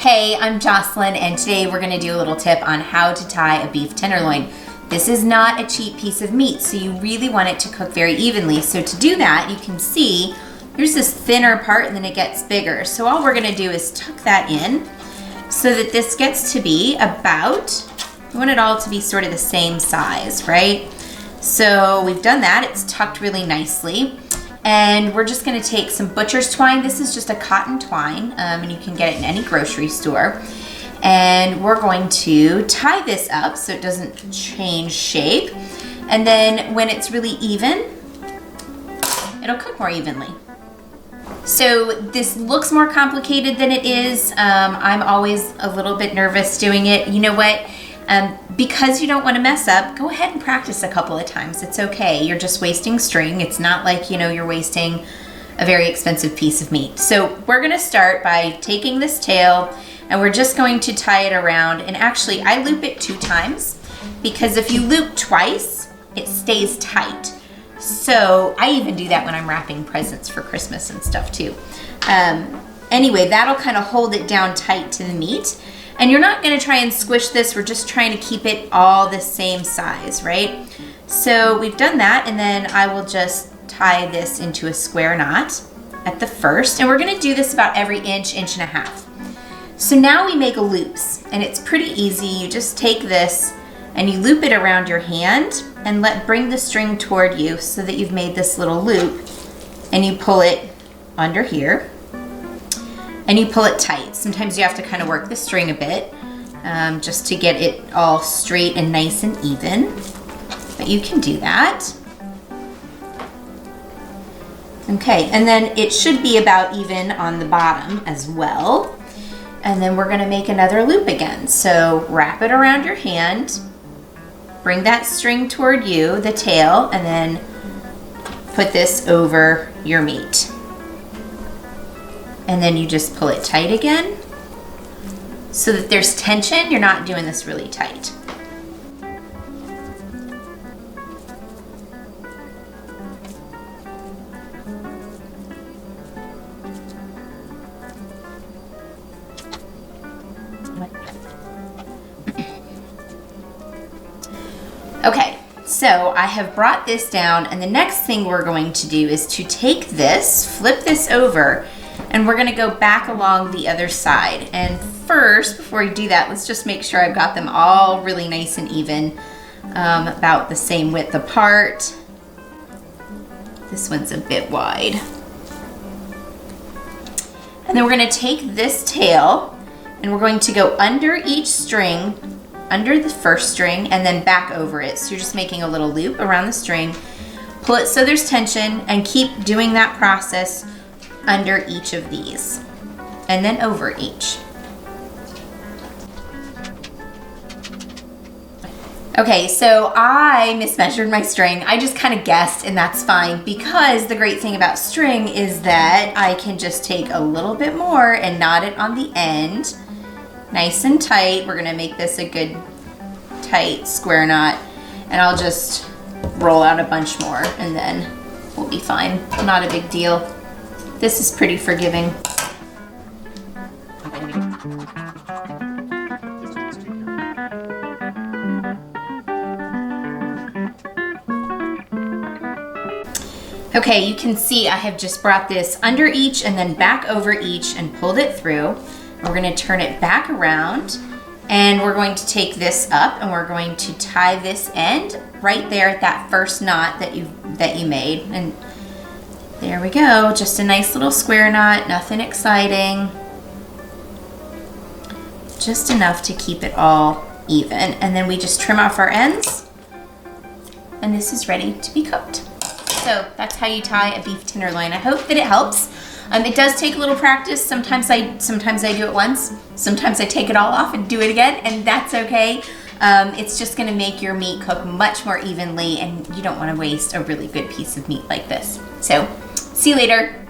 Hey, I'm Jocelyn, and today we're gonna do a little tip on how to tie a beef tenderloin. This is not a cheap piece of meat, so you really want it to cook very evenly. So to do that, you can see there's this thinner part and then it gets bigger. So all we're gonna do is tuck that in so that this gets to be about, you want it all to be sort of the same size, right? So we've done that, it's tucked really nicely. And we're just gonna take some butcher's twine. This is just a cotton twine, and you can get it in any grocery store. And we're going to tie this up so it doesn't change shape. And then when it's really even, it'll cook more evenly. So this looks more complicated than it is. I'm always a little bit nervous doing it. You know what? Because you don't want to mess up, go ahead and practice a couple of times. It's okay. You're just wasting string. It's not like, you're wasting a very expensive piece of meat. So we're going to start by taking this tail and we're just going to tie it around. And actually, I loop it 2 times because if you loop twice, it stays tight. So I even do that when I'm wrapping presents for Christmas and stuff too. Anyway, that'll kind of hold it down tight to the meat. And you're not gonna try and squish this, we're just trying to keep it all the same size, right? So we've done that, and then I will just tie this into a square knot at the first, and we're gonna do this about every inch and a half. So now we make loops, and it's pretty easy. You just take this and you loop it around your hand and bring the string toward you so that you've made this little loop, and you pull it under here. And you pull it tight. Sometimes you have to kind of work the string a bit just to get it all straight and nice and even. But you can do that. Okay, and then it should be about even on the bottom as well. And then we're gonna make another loop again. So wrap it around your hand, bring that string toward you, the tail, and then put this over your meat. And then you just pull it tight again so that there's tension. You're not doing this really tight. Okay, so I have brought this down, and the next thing we're going to do is to take this, flip this over, and we're gonna go back along the other side. And first, before we do that, let's just make sure I've got them all really nice and even, about the same width apart. This one's a bit wide. And then we're gonna take this tail and we're going to go under each string, under the first string, and then back over it. So you're just making a little loop around the string, pull it so there's tension, and keep doing that process under each of these, and then over each. Okay, so I mismeasured my string. I just kind of guessed, and that's fine, because the great thing about string is that I can just take a little bit more and knot it on the end, nice and tight. We're gonna make this a good tight square knot, and I'll just roll out a bunch more, and then we'll be fine. Not a big deal. This is pretty forgiving. Okay, you can see I have just brought this under each and then back over each and pulled it through. We're gonna turn it back around, and we're going to take this up and we're going to tie this end right there at that first knot that you made. And there we go, just a nice little square knot, nothing exciting. Just enough to keep it all even. And then we just trim off our ends, and this is ready to be cooked. So that's how you tie a beef tenderloin. I hope that it helps. It does take a little practice. Sometimes I do it once, sometimes I take it all off and do it again, and that's okay. It's just gonna make your meat cook much more evenly, and you don't wanna waste a really good piece of meat like this. So, see you later.